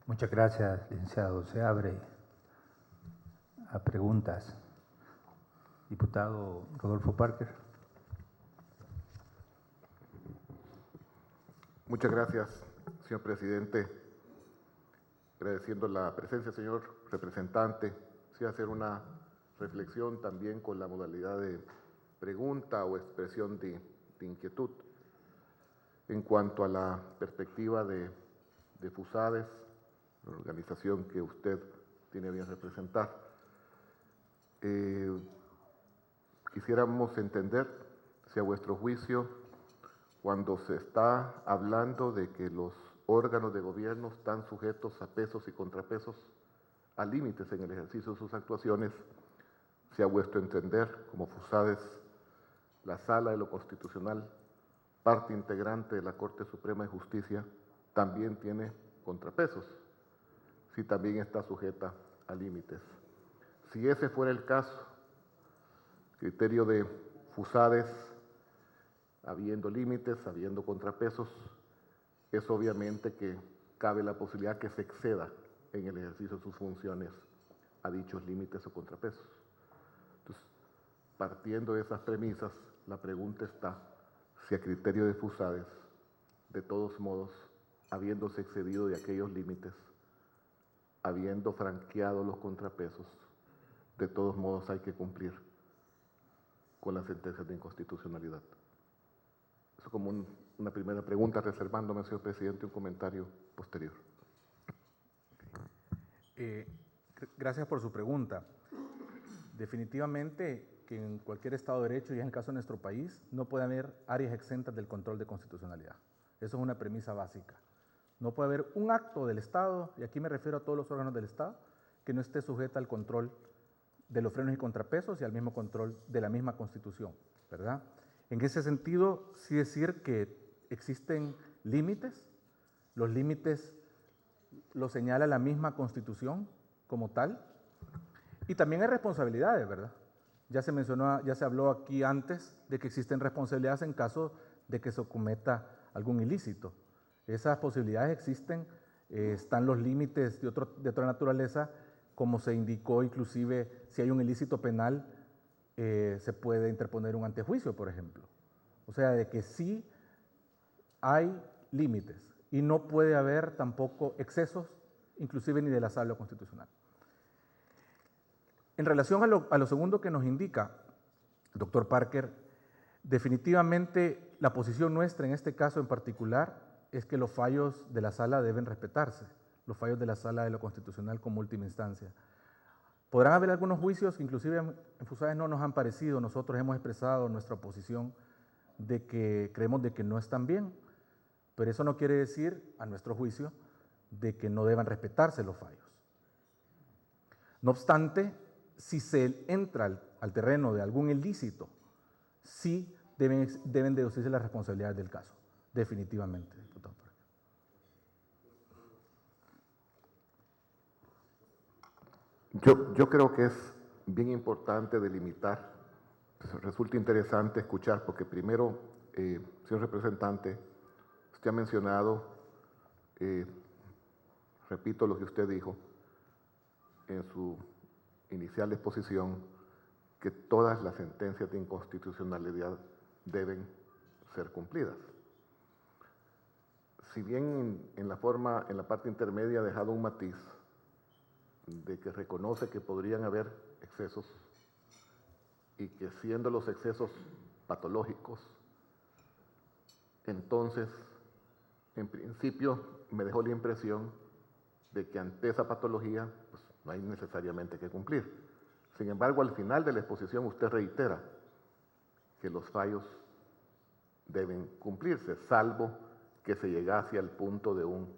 Muchas gracias, licenciado. Se abre a preguntas. Diputado Rodolfo Parker. Muchas gracias, señor presidente. Agradeciendo la presencia, señor representante. Sí, hacer una reflexión también con la modalidad de pregunta o expresión de inquietud. En cuanto a la perspectiva de FUSADES, la organización que usted tiene bien representar, quisiéramos entender si a vuestro juicio, cuando se está hablando de que los órganos de gobierno están sujetos a pesos y contrapesos, a límites en el ejercicio de sus actuaciones, si a vuestro entender, como FUSADES, la Sala de lo Constitucional, parte integrante de la Corte Suprema de Justicia, también tiene contrapesos, si también está sujeta a límites. Si ese fuera el caso, criterio de FUSADES, habiendo límites, habiendo contrapesos, es obviamente que cabe la posibilidad que se exceda en el ejercicio de sus funciones a dichos límites o contrapesos. Entonces, partiendo de esas premisas, la pregunta está si a criterio de FUSADES, de todos modos, habiéndose excedido de aquellos límites, habiendo franqueado los contrapesos, de todos modos hay que cumplir con las sentencias de inconstitucionalidad. Eso como una primera pregunta, reservándome, señor presidente, un comentario posterior. Gracias por su pregunta. Definitivamente que en cualquier Estado de Derecho, y en el caso de nuestro país, no puede haber áreas exentas del control de constitucionalidad. Eso es una premisa básica. No puede haber un acto del Estado, y aquí me refiero a todos los órganos del Estado, que no esté sujeta al control de los frenos y contrapesos y al mismo control de la misma Constitución, ¿verdad? En ese sentido, sí decir que existen límites, los límites los señala la misma Constitución como tal, y también hay responsabilidades, ¿verdad? Ya se mencionó, ya se habló aquí antes de que existen responsabilidades en caso de que se cometa algún ilícito. Esas posibilidades existen, están los límites de otra naturaleza, como se indicó inclusive si hay un ilícito penal, se puede interponer un antejuicio, por ejemplo. O sea, de que sí hay límites y no puede haber tampoco excesos, inclusive ni de la Sala Constitucional. En relación a lo segundo que nos indica el doctor Parker, definitivamente la posición nuestra en este caso en particular es que los fallos de la Sala deben respetarse, los fallos de la Sala de lo Constitucional como última instancia. Podrán haber algunos juicios que inclusive en FUSADES no nos han parecido, nosotros hemos expresado nuestra posición de que creemos de que no están bien, pero eso no quiere decir, a nuestro juicio, de que no deban respetarse los fallos. No obstante, si se entra al terreno de algún ilícito, sí deben deducirse las responsabilidades del caso, definitivamente, diputado. Yo creo que es bien importante delimitar. Resulta interesante escuchar, porque primero, señor representante, usted ha mencionado, repito lo que usted dijo en su inicial exposición, que todas las sentencias de inconstitucionalidad deben ser cumplidas. Si bien en la parte intermedia ha dejado un matiz de que reconoce que podrían haber excesos y que siendo los excesos patológicos, entonces, en principio, me dejó la impresión de que ante esa patología pues, no hay necesariamente que cumplir. Sin embargo, al final de la exposición usted reitera que los fallos deben cumplirse, salvo que se llegase al punto de un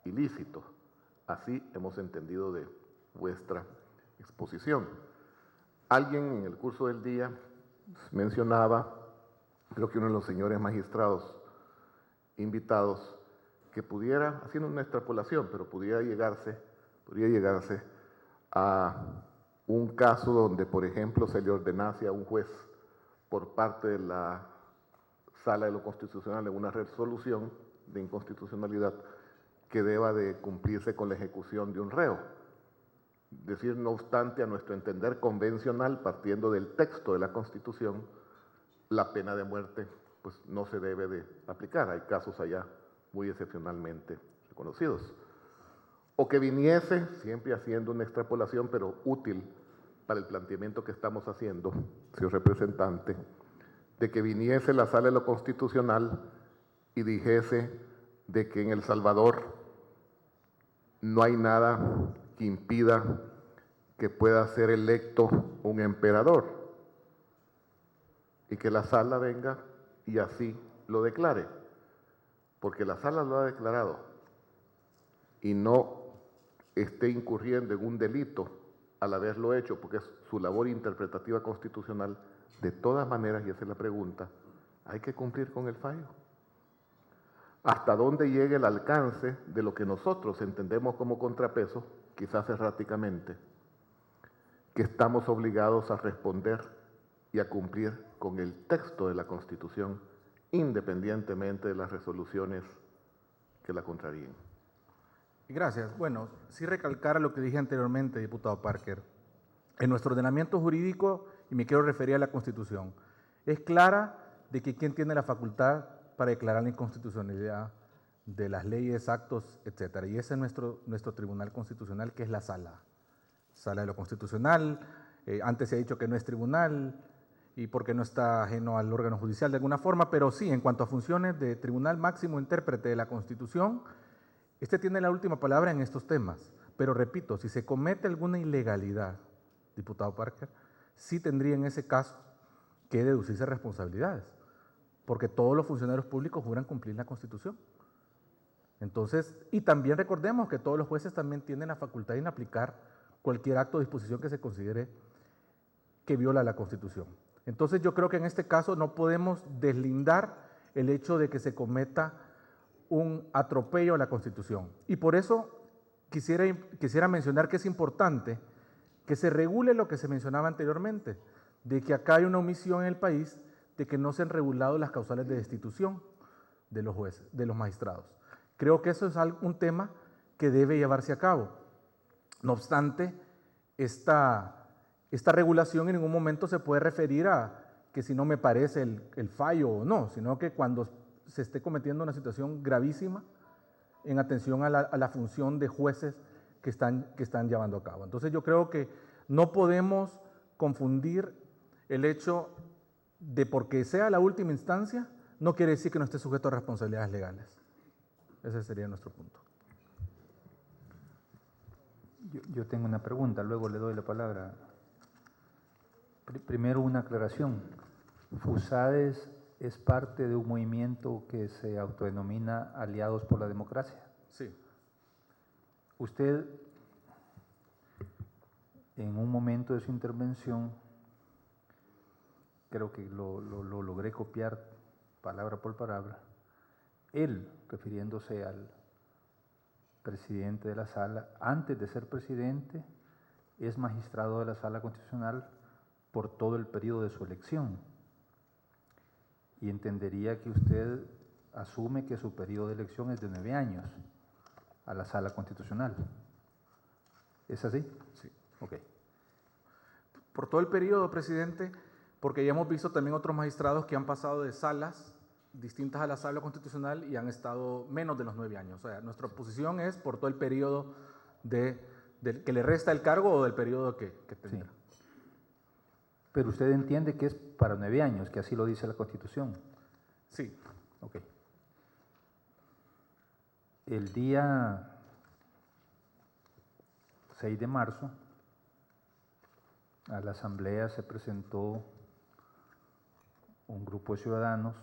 ilícito. Así hemos entendido de vuestra exposición. Alguien en el curso del día mencionaba, creo que uno de los señores magistrados invitados, que pudiera, haciendo una extrapolación, pero pudiera llegarse a un caso donde, por ejemplo, se le ordenase a un juez por parte de la Sala de lo Constitucional en una resolución de inconstitucionalidad que deba de cumplirse con la ejecución de un reo. Es decir, no obstante, a nuestro entender convencional, partiendo del texto de la Constitución, la pena de muerte pues, no se debe de aplicar. Hay casos allá muy excepcionalmente reconocidos. O que viniese, siempre haciendo una extrapolación, pero útil para el planteamiento que estamos haciendo, señor representante, de que viniese la Sala de lo Constitucional y dijese de que en El Salvador no hay nada que impida que pueda ser electo un emperador y que la Sala venga y así lo declare, porque la Sala lo ha declarado y no esté incurriendo en un delito al haberlo hecho, porque es su labor interpretativa constitucional. De todas maneras, y esa es la pregunta, hay que cumplir con el fallo. Hasta dónde llegue el alcance de lo que nosotros entendemos como contrapeso, quizás erráticamente, que estamos obligados a responder y a cumplir con el texto de la Constitución, independientemente de las resoluciones que la contraríen. Gracias. Bueno, sí recalcar lo que dije anteriormente, diputado Parker. En nuestro ordenamiento jurídico, y me quiero referir a la Constitución, es clara de que quién tiene la facultad para declarar la inconstitucionalidad de las leyes, actos, etcétera. Y ese es nuestro Tribunal Constitucional, que es la Sala de lo Constitucional. Antes se ha dicho que no es tribunal, y porque no está ajeno al órgano judicial de alguna forma, pero sí, en cuanto a funciones de Tribunal Máximo Intérprete de la Constitución, este tiene la última palabra en estos temas. Pero repito, si se comete alguna ilegalidad, diputado Parker, sí tendría en ese caso que deducirse responsabilidades, porque todos los funcionarios públicos juran cumplir la Constitución. Entonces, y también recordemos que todos los jueces también tienen la facultad de aplicar cualquier acto o disposición que se considere que viola la Constitución. Entonces, yo creo que en este caso no podemos deslindar el hecho de que se cometa un atropello a la Constitución. Y por eso quisiera mencionar que es importante que se regule lo que se mencionaba anteriormente, de que acá hay una omisión en el país de que no se han regulado las causales de destitución de los jueces, de los magistrados. Creo que eso es un tema que debe llevarse a cabo. No obstante, esta regulación en ningún momento se puede referir a que si no me parece el fallo o no, sino que cuando se esté cometiendo una situación gravísima en atención a la función de jueces que están llevando a cabo. Entonces yo creo que no podemos confundir el hecho de porque sea la última instancia, no quiere decir que no esté sujeto a responsabilidades legales. Ese sería nuestro punto. Yo tengo una pregunta, luego le doy la palabra. Primero una aclaración. FUSADES es parte de un movimiento que se autodenomina Aliados por la Democracia. Sí. Usted, en un momento de su intervención, creo que lo logré copiar palabra por palabra, él, refiriéndose al presidente de la Sala, antes de ser presidente, es magistrado de la Sala Constitucional por todo el periodo de su elección. Y entendería que usted asume que su periodo de elección es de 9 años a la Sala Constitucional. ¿Es así? Sí. Ok. Por todo el periodo, presidente, porque ya hemos visto también otros magistrados que han pasado de salas distintas a la Sala Constitucional y han estado menos de los 9 años. O sea, nuestra posición es por todo el periodo que le resta el cargo o del periodo que tendrá. Sí. Pero usted entiende que es para 9 años, que así lo dice la Constitución. Sí. Ok. El día 6 de marzo, a la Asamblea se presentó un grupo de ciudadanos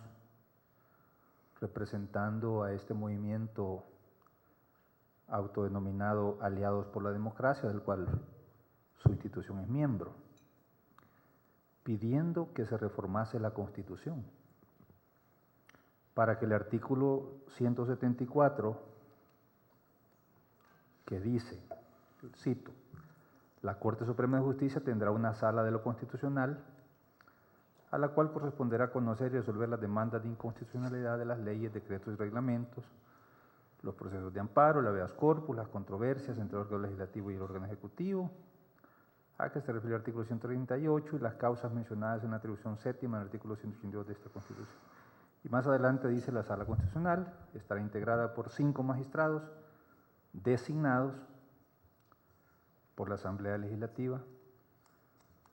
representando a este movimiento autodenominado Aliados por la Democracia, del cual su institución es miembro, pidiendo que se reformase la Constitución para que el artículo 174, que dice, cito, la Corte Suprema de Justicia tendrá una sala de lo constitucional a la cual corresponderá conocer y resolver las demandas de inconstitucionalidad de las leyes, decretos y reglamentos los procesos de amparo, el habeas corpus, las controversias entre el órgano legislativo y el órgano ejecutivo, a que se refiere el artículo 138 y las causas mencionadas en la atribución séptima del artículo 182 de esta Constitución. Y más adelante dice: la Sala Constitucional estará integrada por 5 magistrados designados por la Asamblea Legislativa.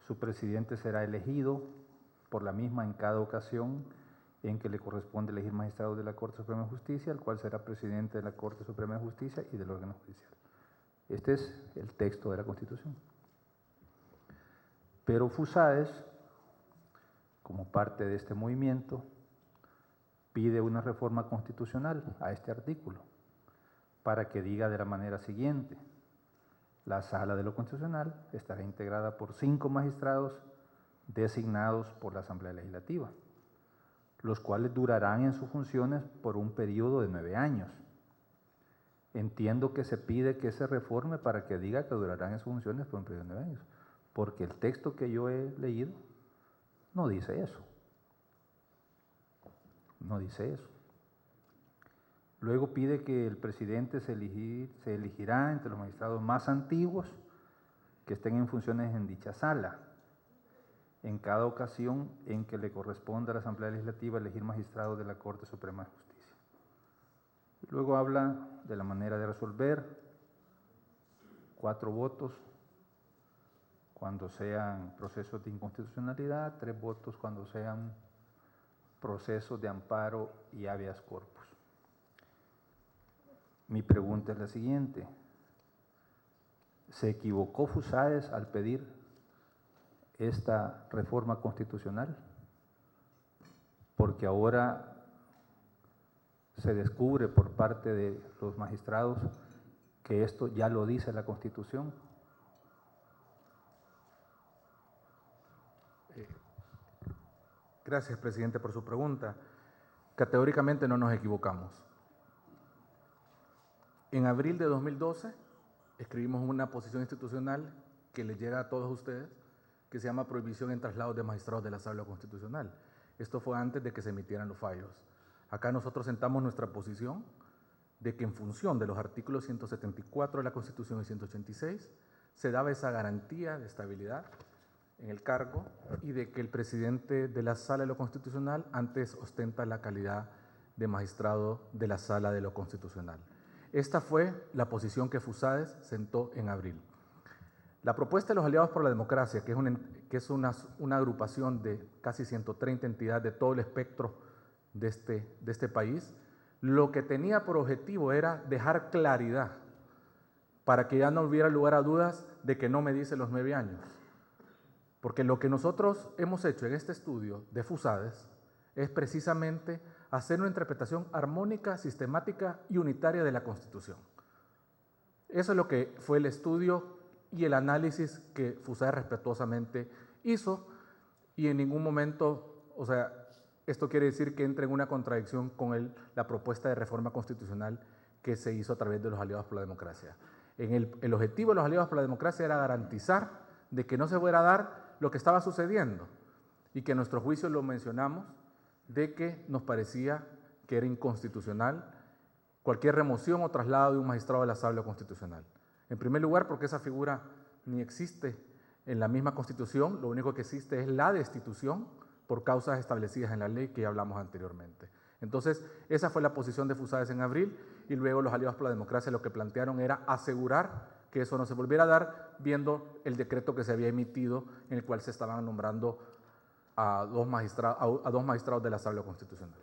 Su presidente será elegido por la misma en cada ocasión en que le corresponde elegir magistrados de la Corte Suprema de Justicia, el cual será presidente de la Corte Suprema de Justicia y del órgano judicial. Este es el texto de la Constitución. Pero FUSAES, como parte de este movimiento, pide una reforma constitucional a este artículo para que diga de la manera siguiente: la Sala de lo Constitucional estará integrada por 5 magistrados designados por la Asamblea Legislativa, los cuales durarán en sus funciones por un periodo de 9 años. Entiendo que se pide que se reforme para que diga que durarán en sus funciones por un periodo de 9 años, porque el texto que yo he leído no dice eso. No dice eso. Luego pide que el presidente se elegirá entre los magistrados más antiguos que estén en funciones en dicha sala, en cada ocasión en que le corresponda a la Asamblea Legislativa elegir magistrados de la Corte Suprema de Justicia. Y luego habla de la manera de resolver: 4 votos cuando sean procesos de inconstitucionalidad, 3 votos cuando sean procesos de amparo y habeas corpus. Mi pregunta es la siguiente: ¿se equivocó FUSAES al pedir esta reforma constitucional? Porque ahora se descubre por parte de los magistrados que esto ya lo dice la Constitución. Gracias, presidente, por su pregunta. Categóricamente no nos equivocamos. En abril de 2012 escribimos una posición institucional que les llega a todos ustedes, que se llama Prohibición en traslados de magistrados de la Sala Constitucional. Esto fue antes de que se emitieran los fallos. Acá nosotros sentamos nuestra posición de que en función de los artículos 174 de la Constitución y 186 se daba esa garantía de estabilidad en el cargo y de que el presidente de la Sala de lo Constitucional antes ostenta la calidad de magistrado de la Sala de lo Constitucional. Esta fue la posición que FUSAES sentó en abril. La propuesta de los Aliados por la Democracia, que es una agrupación de casi 130 entidades de todo el espectro de este país, lo que tenía por objetivo era dejar claridad para que ya no hubiera lugar a dudas de que no me dice los 9 años. Porque lo que nosotros hemos hecho en este estudio de FUSAES es precisamente hacer una interpretación armónica, sistemática y unitaria de la Constitución. Eso es lo que fue el estudio y el análisis que FUSAES respetuosamente hizo, y en ningún momento, o sea, esto quiere decir que entre en una contradicción con la propuesta de reforma constitucional que se hizo a través de los Aliados por la Democracia. El objetivo de los Aliados por la Democracia era garantizar de que no se fuera a dar lo que estaba sucediendo, y que en nuestro juicio lo mencionamos, de que nos parecía que era inconstitucional cualquier remoción o traslado de un magistrado de la Sala Constitucional. En primer lugar, porque esa figura ni existe en la misma Constitución, lo único que existe es la destitución por causas establecidas en la ley que ya hablamos anteriormente. Entonces, esa fue la posición de FUSAES en abril, y luego los Aliados por la Democracia lo que plantearon era asegurar que eso no se volviera a dar, viendo el decreto que se había emitido en el cual se estaban nombrando a dos magistrados de la Sala Constitucional.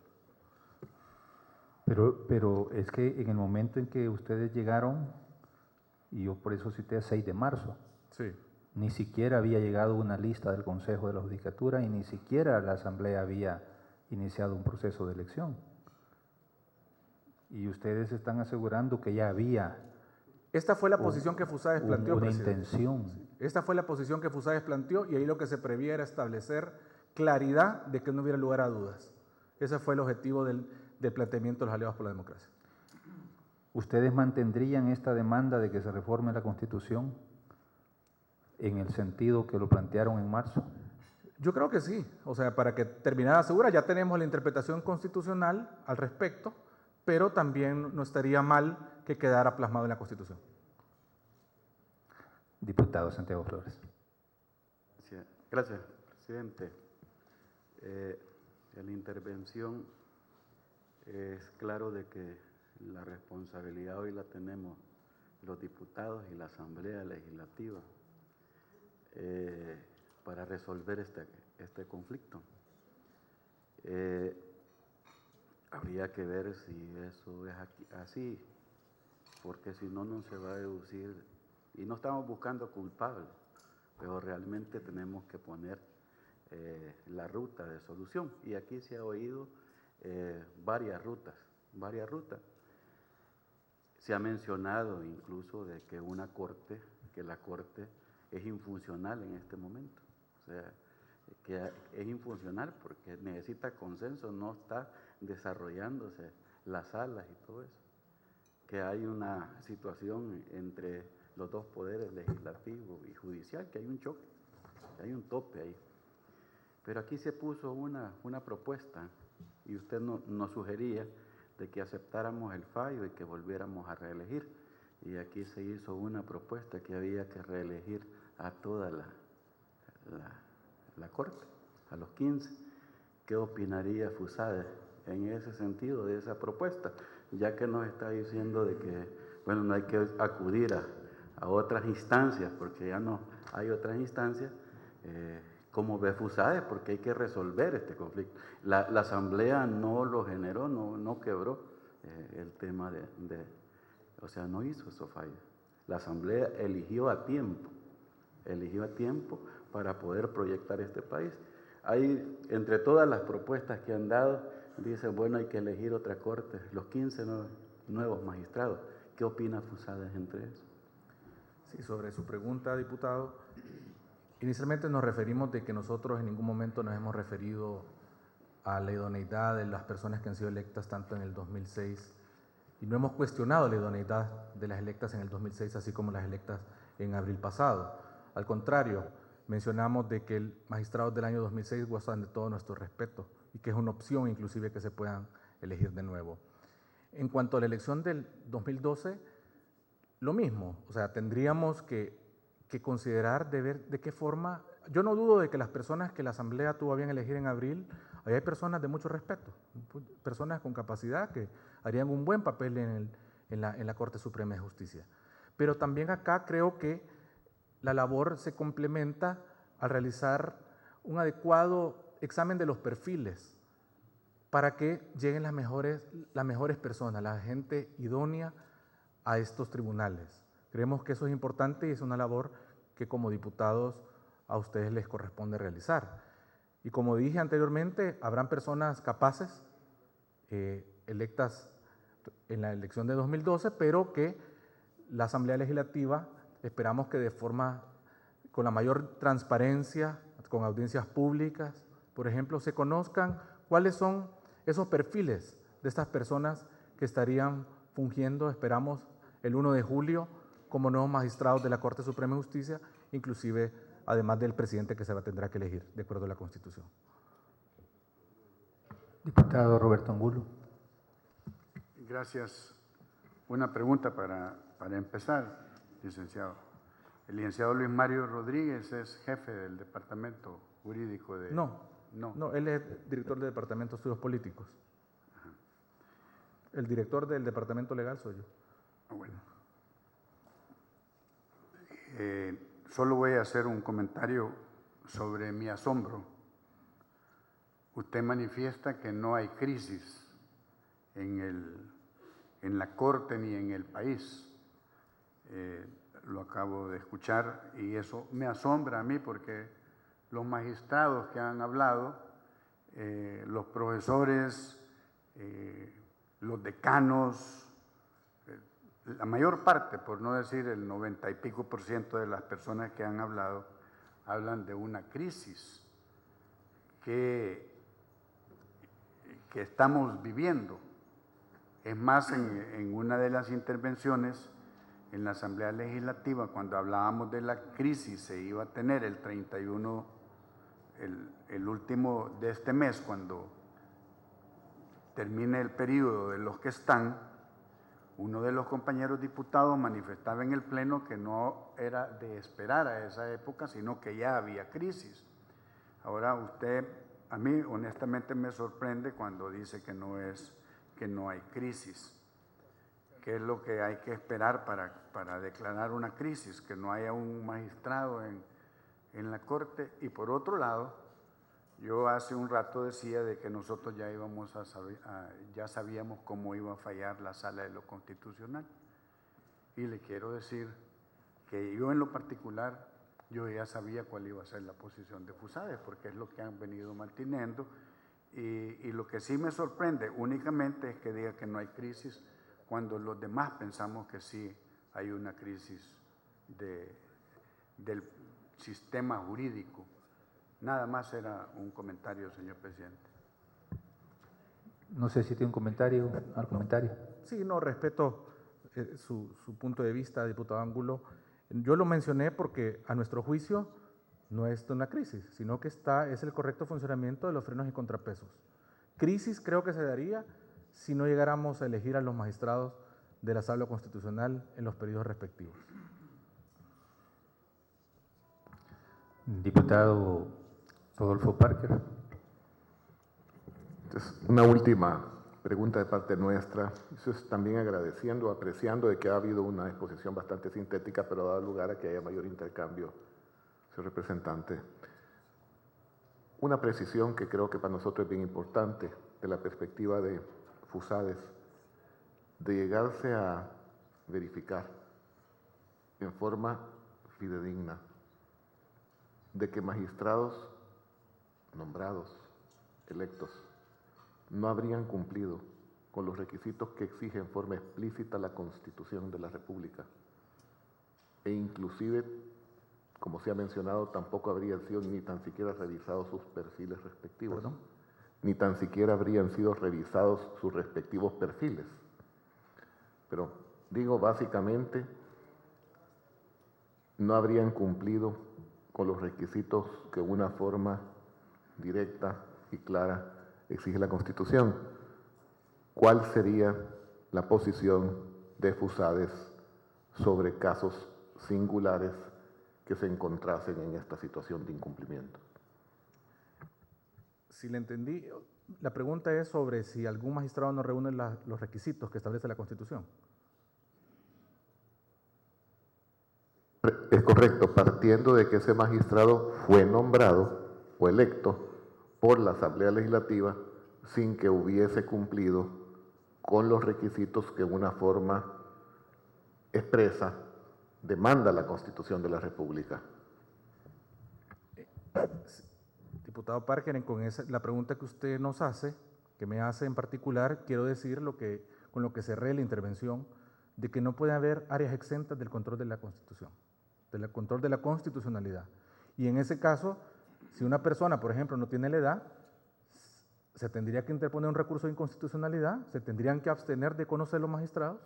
Pero es que en el momento en que ustedes llegaron, y yo por eso cité 6 de marzo, sí, ni siquiera había llegado una lista del Consejo de la Judicatura y ni siquiera la Asamblea había iniciado un proceso de elección. Y ustedes están asegurando que ya había... Esta fue la posición que FUSAES planteó, una presidente. intención. Sí. Esta fue la posición que FUSAES planteó, y ahí lo que se prevía era establecer claridad de que no hubiera lugar a dudas. Ese fue el objetivo del planteamiento de los Aliados por la Democracia. ¿Ustedes mantendrían esta demanda de que se reforme la Constitución en el sentido que lo plantearon en marzo? Yo creo que sí. O sea, para que terminara segura, ya tenemos la interpretación constitucional al respecto, pero también no estaría mal que quedara plasmado en la Constitución. Diputado Santiago Flores. Sí, gracias, presidente. En la intervención es claro de que la responsabilidad hoy la tenemos los diputados y la Asamblea Legislativa para resolver este conflicto. Habría que ver si eso es así, porque si no, no se va a deducir, y no estamos buscando culpables, pero realmente tenemos que poner la ruta de solución. Y aquí se ha oído varias rutas. Se ha mencionado incluso de que la Corte es infuncional en este momento. O sea, que es infuncional porque necesita consenso, no está desarrollándose las salas y todo eso. Que hay una situación entre los dos poderes, legislativo y judicial, que hay un choque, que hay un tope ahí. Pero aquí se puso una propuesta y usted nos sugería de que aceptáramos el fallo y que volviéramos a reelegir. Y aquí se hizo una propuesta que había que reelegir a toda la Corte, a los 15. ¿Qué opinaría Fusade en ese sentido de esa propuesta? Ya que nos está diciendo de que, bueno, no hay que acudir a otras instancias, porque ya no hay otras instancias, ¿cómo ve Fusade? Porque hay que resolver este conflicto. La Asamblea no lo generó, no quebró el tema o sea, no hizo esos fallos. La Asamblea eligió a tiempo para poder proyectar este país. Hay, entre todas las propuestas que han dado, dicen, bueno, hay que elegir otra corte, los 15 nuevos magistrados. ¿Qué opina Fusade entre eso? Sí, sobre su pregunta, diputado, inicialmente nos referimos de que nosotros en ningún momento nos hemos referido a la idoneidad de las personas que han sido electas tanto en el 2006 y no hemos cuestionado la idoneidad de las electas en el 2006 así como las electas en abril pasado. Al contrario, mencionamos de que el magistrados del año 2006 gozan de todo nuestro respeto y que es una opción inclusive que se puedan elegir de nuevo. En cuanto a la elección del 2012, lo mismo, o sea, tendríamos que considerar de ver de qué forma. Yo no dudo de que las personas que la Asamblea tuvo a bien elegir en abril, ahí hay personas de mucho respeto, personas con capacidad que harían un buen papel en la Corte Suprema de Justicia. Pero también acá creo que la labor se complementa al realizar un adecuado examen de los perfiles para que lleguen las mejores personas, la gente idónea a estos tribunales. Creemos que eso es importante y es una labor que como diputados a ustedes les corresponde realizar. Y como dije anteriormente, habrán personas capaces, electas en la elección de 2012, pero que la Asamblea Legislativa esperamos que con la mayor transparencia, con audiencias públicas, por ejemplo, se conozcan cuáles son esos perfiles de estas personas que estarían fungiendo, esperamos, el 1 de julio como nuevos magistrados de la Corte Suprema de Justicia, inclusive además del presidente que se tendrá que elegir de acuerdo a la Constitución. Diputado Roberto Angulo. Gracias. Una pregunta para empezar, licenciado. El licenciado Luis Mario Rodríguez es jefe del Departamento Jurídico de... No, él es director del Departamento de Estudios Políticos. Ajá. El director del Departamento Legal soy yo. Bueno. Solo voy a hacer un comentario sobre mi asombro. Usted manifiesta que no hay crisis en la Corte ni en el país. Lo acabo de escuchar y eso me asombra a mí porque los magistrados que han hablado, los profesores, los decanos, la mayor parte, por no decir el 90 y pico % de las personas que han hablado, hablan de una crisis que estamos viviendo. Es más, en una de las intervenciones en la Asamblea Legislativa, cuando hablábamos de la crisis, se iba a tener el 31, el último de este mes, cuando termine el periodo de los que están, uno de los compañeros diputados manifestaba en el Pleno que no era de esperar a esa época, sino que ya había crisis. Ahora usted, a mí honestamente me sorprende cuando dice que no hay crisis. ¿Qué es lo que hay que esperar para declarar una crisis? Que no haya un magistrado en la Corte. Y por otro lado, yo hace un rato decía de que nosotros ya íbamos a saber, ya sabíamos cómo iba a fallar la Sala de lo Constitucional. Y le quiero decir que yo en lo particular, yo ya sabía cuál iba a ser la posición de FUSADES, porque es lo que han venido manteniendo. Y lo que sí me sorprende únicamente es que diga que no hay crisis, cuando los demás pensamos que sí hay una crisis del sistema jurídico. Nada más era un comentario, señor presidente. No sé si tiene un comentario, argumentario. Sí, no, respeto su punto de vista, diputado Ángulo. Yo lo mencioné porque a nuestro juicio no es una crisis, sino que es el correcto funcionamiento de los frenos y contrapesos. Crisis creo que se daría si no llegáramos a elegir a los magistrados de la Sala Constitucional en los periodos respectivos. Diputado Rodolfo Parker. Entonces, una última pregunta de parte nuestra. Eso es también agradeciendo, apreciando de que ha habido una exposición bastante sintética, pero ha dado lugar a que haya mayor intercambio, señor representante. Una precisión que creo que para nosotros es bien importante de la perspectiva de FUSADES, de llegarse a verificar en forma fidedigna de que magistrados nombrados, electos, no habrían cumplido con los requisitos que exige en forma explícita la Constitución de la República. E inclusive, como se ha mencionado, tampoco habrían sido ni tan siquiera revisados sus perfiles respectivos, ¿no? Ni tan siquiera habrían sido revisados sus respectivos perfiles. Pero digo, básicamente, no habrían cumplido con los requisitos que una forma directa y clara exige la Constitución. ¿Cuál sería la posición de FUSADES sobre casos singulares que se encontrasen en esta situación de incumplimiento? Si le entendí, la pregunta es sobre si algún magistrado no reúne los requisitos que establece la Constitución. Es correcto, partiendo de que ese magistrado fue nombrado o electo por la Asamblea Legislativa sin que hubiese cumplido con los requisitos que en una forma expresa demanda la Constitución de la República. Diputado Parker, con la pregunta que usted nos hace, que me hace en particular, quiero decir con lo que cerré la intervención, de que no puede haber áreas exentas del control de la Constitución, del control de la constitucionalidad. Y en ese caso, si una persona, por ejemplo, no tiene la edad, se tendría que interponer un recurso de inconstitucionalidad, se tendrían que abstener de conocer los magistrados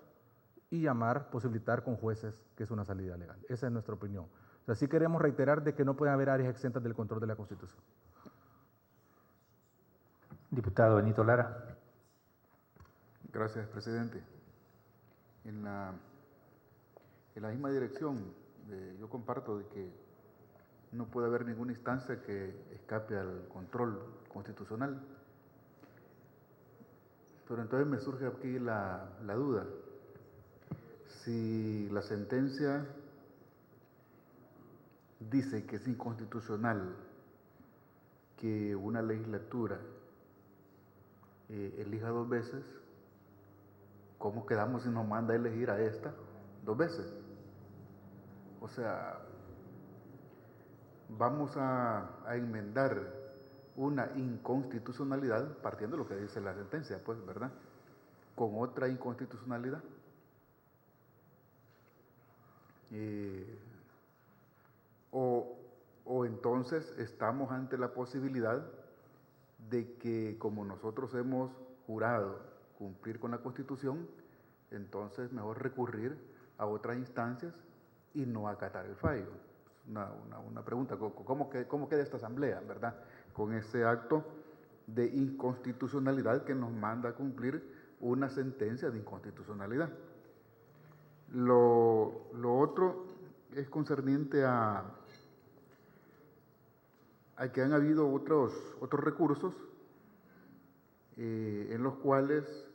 y posibilitar con jueces que es una salida legal. Esa es nuestra opinión. O sea, sí queremos reiterar de que no pueden haber áreas exentas del control de la Constitución. Diputado Benito Lara. Gracias, presidente. En la misma dirección, yo comparto de que no puede haber ninguna instancia que escape al control constitucional. Pero entonces me surge aquí la duda. Si la sentencia dice que es inconstitucional que una legislatura elija 2 veces, ¿cómo quedamos si nos manda a elegir a esta 2 veces? O sea, vamos a enmendar una inconstitucionalidad partiendo de lo que dice la sentencia, pues, ¿verdad? Con otra inconstitucionalidad. O entonces estamos ante la posibilidad de que, como nosotros hemos jurado cumplir con la Constitución, entonces mejor recurrir a otras instancias y no acatar el fallo. Una pregunta, ¿cómo queda esta asamblea, verdad? Con ese acto de inconstitucionalidad que nos manda a cumplir una sentencia de inconstitucionalidad. Lo otro es concerniente a que han habido otros recursos en los cuales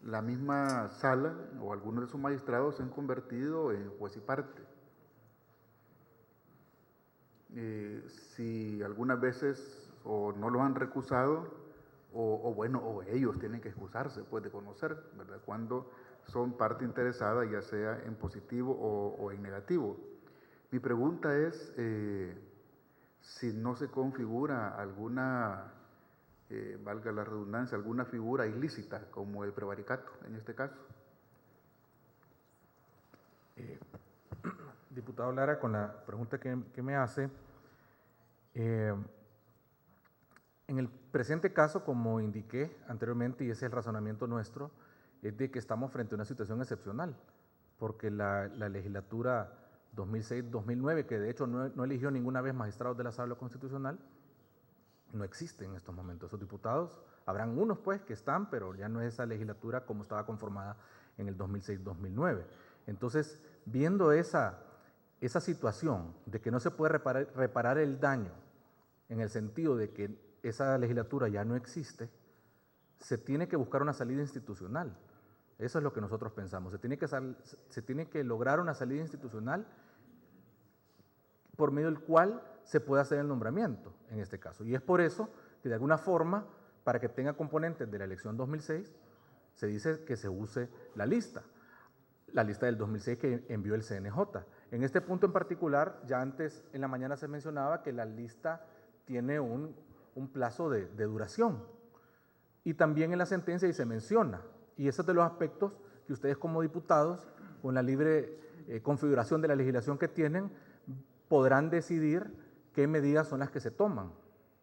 la misma sala o algunos de sus magistrados se han convertido en juez y parte. Si algunas veces o no los han recusado o ellos tienen que excusarse pues, de conocer, ¿verdad? Cuando son parte interesada, ya sea en positivo o en negativo. Mi pregunta es si no se configura alguna, valga la redundancia, alguna figura ilícita como el prevaricato en este caso. Diputado Lara, con la pregunta que me hace, en el presente caso, como indiqué anteriormente, y ese es el razonamiento nuestro, es de que estamos frente a una situación excepcional, porque la legislatura 2006-2009, que de hecho no eligió ninguna vez magistrados de la Sala Constitucional, no existe en estos momentos. Esos diputados, habrán unos pues que están, pero ya no es esa legislatura como estaba conformada en el 2006-2009. Entonces, viendo esa situación de que no se puede reparar el daño, en el sentido de que esa legislatura ya no existe, se tiene que buscar una salida institucional. Eso es lo que nosotros pensamos. Se tiene que lograr una salida institucional por medio del cual se pueda hacer el nombramiento, en este caso. Y es por eso que de alguna forma, para que tenga componentes de la elección 2006, se dice que se use la lista del 2006 que envió el CNJ. En este punto en particular, ya antes en la mañana se mencionaba que la lista tiene un plazo de duración. Y también en la sentencia y se menciona, y ese es de los aspectos que ustedes como diputados, con la libre configuración de la legislación que tienen, podrán decidir qué medidas son las que se toman.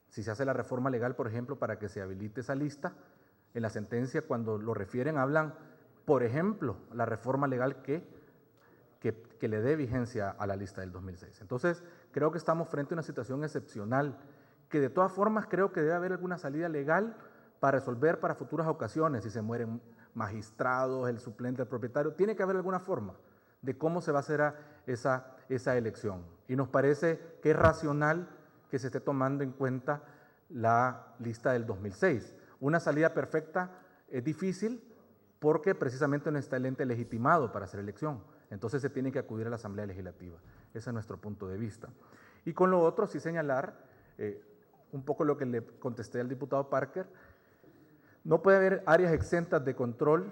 Si se hace la reforma legal, por ejemplo, para que se habilite esa lista, en la sentencia cuando lo refieren hablan, por ejemplo, la reforma legal que le dé vigencia a la lista del 2006. Entonces, creo que estamos frente a una situación excepcional, que de todas formas creo que debe haber alguna salida legal para resolver para futuras ocasiones, si se mueren magistrados, el suplente, el propietario, tiene que haber alguna forma de cómo se va a hacer esa elección. Y nos parece que es racional que se esté tomando en cuenta la lista del 2006. Una salida perfecta es difícil porque precisamente no está el ente legitimado para hacer elección. Entonces se tiene que acudir a la Asamblea Legislativa. Ese es nuestro punto de vista. Y con lo otro, sí señalar un poco lo que le contesté al diputado Parker. No puede haber áreas exentas de control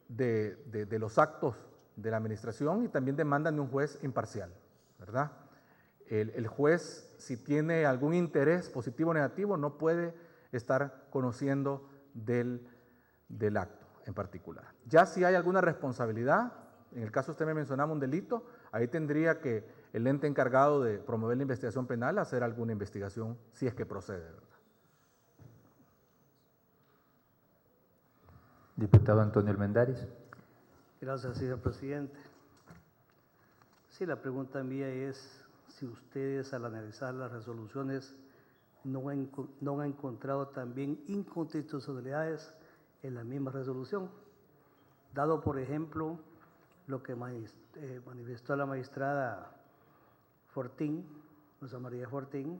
de los actos de la administración y también demandan de un juez imparcial, ¿verdad? El juez, si tiene algún interés positivo o negativo, no puede estar conociendo del acto en particular. Ya si hay alguna responsabilidad, en el caso usted me mencionaba un delito, ahí tendría que el ente encargado de promover la investigación penal hacer alguna investigación si es que procede, ¿verdad? Diputado Antonio Almendares. Gracias, señor presidente. Sí, la pregunta mía es si ustedes al analizar las resoluciones no han encontrado también inconstitucionalidades en la misma resolución, dado por ejemplo lo que manifestó la magistrada Fortín, Rosa María Fortín,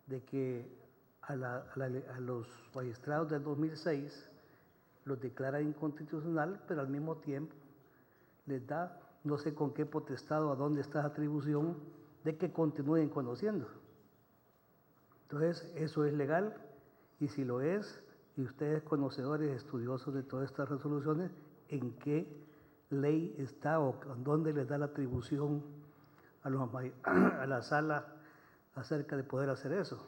de que a los magistrados del 2006 los declara inconstitucional, pero al mismo tiempo les da, no sé con qué potestad o a dónde está la atribución, de que continúen conociendo. Entonces, eso es legal, y si lo es, y ustedes conocedores, estudiosos de todas estas resoluciones, ¿en qué ley está o dónde les da la atribución a la sala acerca de poder hacer eso?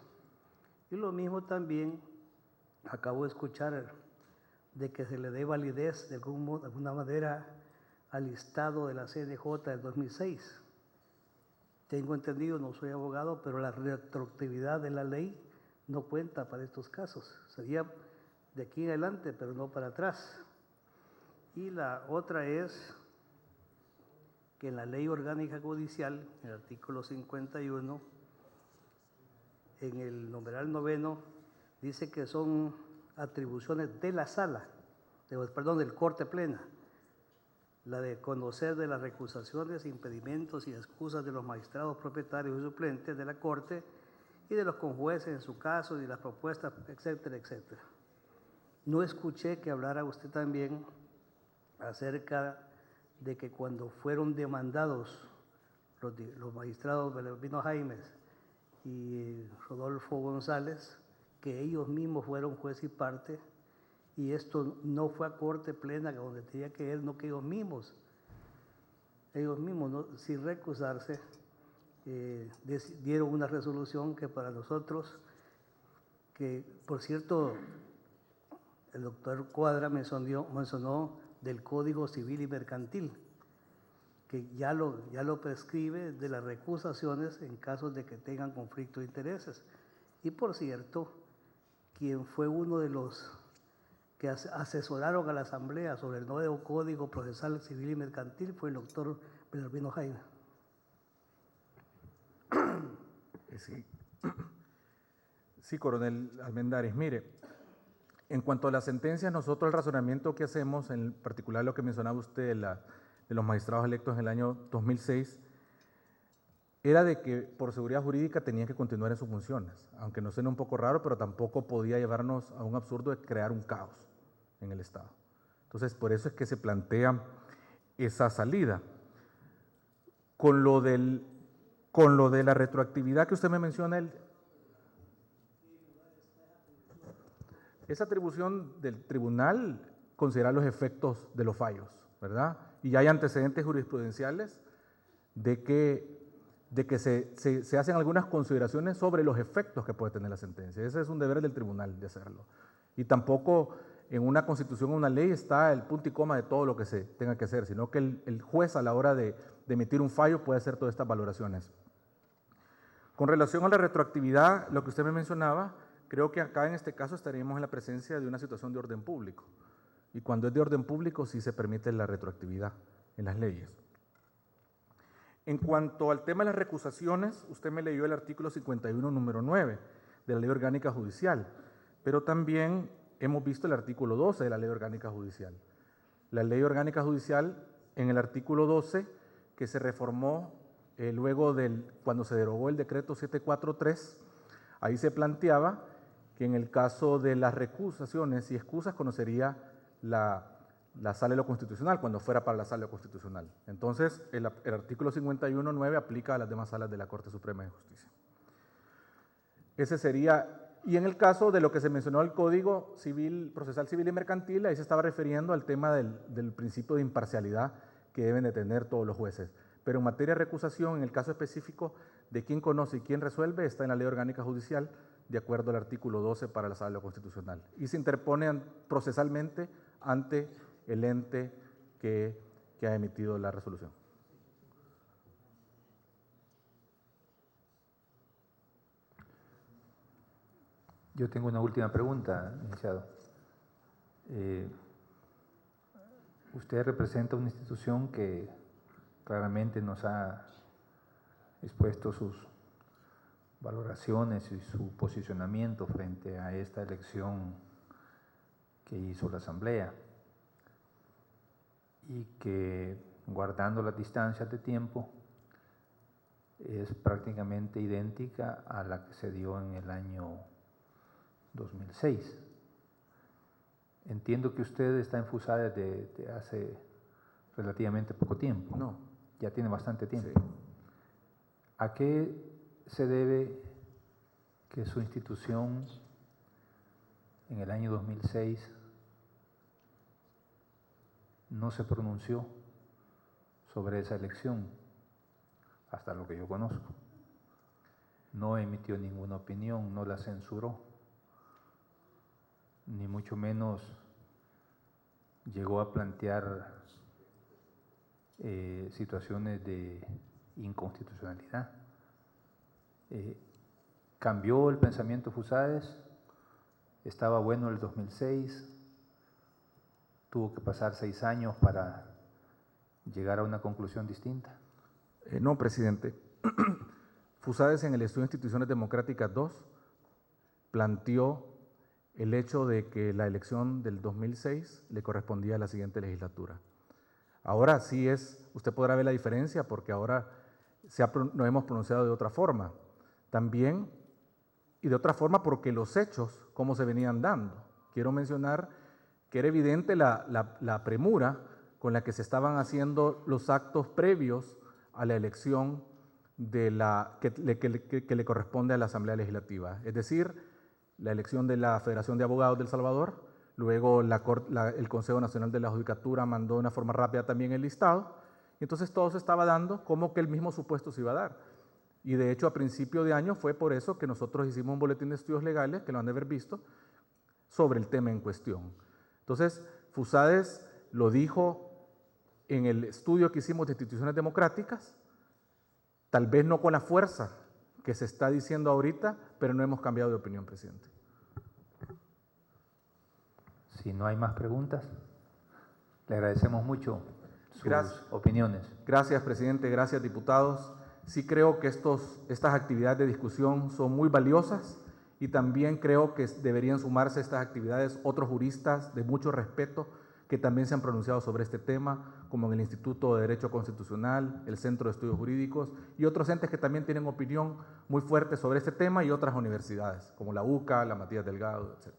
Y lo mismo también, acabo de escuchar de que se le dé validez de alguna manera al listado de la CNJ del 2006. Tengo entendido, no soy abogado, pero la retroactividad de la ley no cuenta para estos casos. Sería de aquí en adelante, pero no para atrás. Y la otra es que en la Ley Orgánica Judicial, en el artículo 51, en el numeral 9 dice que son atribuciones de la sala, del Corte Plena, la de conocer de las recusaciones, impedimentos y excusas de los magistrados propietarios y suplentes de la Corte y de los conjueces en su caso y de las propuestas, etcétera, etcétera. No escuché que hablara usted también acerca de que cuando fueron demandados los magistrados Belarmino Jaimes y Rodolfo González, que ellos mismos fueron juez y parte, y esto no fue a Corte Plena donde tenía que ir, no que ellos mismos ¿no? Sin recusarse, dieron una resolución que para nosotros, que por cierto, el doctor Cuadra mencionó del Código Civil y Mercantil, que ya lo prescribe de las recusaciones en casos de que tengan conflicto de intereses. Y por cierto, quien fue uno de los que asesoraron a la Asamblea sobre el nuevo Código Procesal Civil y Mercantil fue el doctor Belarmino Jaime. Sí, coronel Almendares, mire, en cuanto a las sentencias, nosotros el razonamiento que hacemos, en particular lo que mencionaba usted de los magistrados electos en el año 2006, era de que por seguridad jurídica tenían que continuar en sus funciones, aunque nos suene un poco raro, pero tampoco podía llevarnos a un absurdo de crear un caos en el Estado. Entonces, por eso es que se plantea esa salida. Con lo de la retroactividad que usted me menciona, esa atribución del tribunal considera los efectos de los fallos, ¿verdad? Y ya hay antecedentes jurisprudenciales de que se hacen algunas consideraciones sobre los efectos que puede tener la sentencia. Ese es un deber del tribunal de hacerlo. Y tampoco en una constitución o una ley está el punto y coma de todo lo que se tenga que hacer, sino que el juez a la hora de emitir un fallo puede hacer todas estas valoraciones. Con relación a la retroactividad, lo que usted me mencionaba, creo que acá en este caso estaríamos en la presencia de una situación de orden público. Y cuando es de orden público sí se permite la retroactividad en las leyes. En cuanto al tema de las recusaciones, usted me leyó el artículo 51, número 9 de la Ley Orgánica Judicial, pero también hemos visto el artículo 12 de la Ley Orgánica Judicial. La Ley Orgánica Judicial, en el artículo 12, que se reformó luego cuando se derogó el decreto 743, ahí se planteaba que en el caso de las recusaciones y excusas conocería la Sala de lo Constitucional, cuando fuera para la Sala de lo Constitucional. Entonces, el artículo 51.9 aplica a las demás salas de la Corte Suprema de Justicia. Ese sería, y en el caso de lo que se mencionó el Código Civil, Procesal Civil y Mercantil, ahí se estaba refiriendo al tema del principio de imparcialidad que deben de tener todos los jueces. Pero en materia de recusación, en el caso específico de quién conoce y quién resuelve, está en la Ley Orgánica Judicial, de acuerdo al artículo 12 para la Sala de lo Constitucional. Y se interpone procesalmente ante el ente que ha emitido la resolución. Yo tengo una última pregunta, licenciado. Usted representa una institución que claramente nos ha expuesto sus valoraciones y su posicionamiento frente a esta elección que hizo la Asamblea y que, guardando las distancias de tiempo, es prácticamente idéntica a la que se dio en el año 2006. Entiendo que usted está enfusada desde hace relativamente poco tiempo. No. Ya tiene bastante tiempo. Sí. ¿A qué se debe que su institución en el año 2006 no se pronunció sobre esa elección, hasta lo que yo conozco? No emitió ninguna opinión, no la censuró, ni mucho menos llegó a plantear situaciones de inconstitucionalidad. Cambió el pensamiento Fusades, estaba bueno el 2006, tuvo que pasar 6 años para llegar a una conclusión distinta. No, presidente. FUSADES en el estudio de Instituciones Democráticas 2 planteó el hecho de que la elección del 2006 le correspondía a la siguiente legislatura. Ahora sí usted podrá ver la diferencia porque ahora nos hemos pronunciado de otra forma. También, y de otra forma porque los hechos, cómo se venían dando. Quiero mencionar que era evidente la premura con la que se estaban haciendo los actos previos a la elección que le corresponde a la Asamblea Legislativa. Es decir, la elección de la Federación de Abogados del Salvador, luego el Consejo Nacional de la Judicatura mandó de una forma rápida también el listado, y entonces todo se estaba dando como que el mismo supuesto se iba a dar. Y de hecho a principio de año fue por eso que nosotros hicimos un boletín de estudios legales, que lo han de haber visto, sobre el tema en cuestión. Entonces, FUSADES lo dijo en el estudio que hicimos de instituciones democráticas, tal vez no con la fuerza que se está diciendo ahorita, pero no hemos cambiado de opinión, presidente. Si no hay más preguntas, le agradecemos mucho sus opiniones. Gracias, presidente. Gracias, diputados. Sí creo que estas actividades de discusión son muy valiosas y también creo que deberían sumarse a estas actividades otros juristas de mucho respeto que también se han pronunciado sobre este tema, como en el Instituto de Derecho Constitucional, el Centro de Estudios Jurídicos y otros entes que también tienen opinión muy fuerte sobre este tema y otras universidades, como la UCA, la Matías Delgado, etc.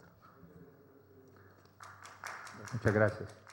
Muchas gracias.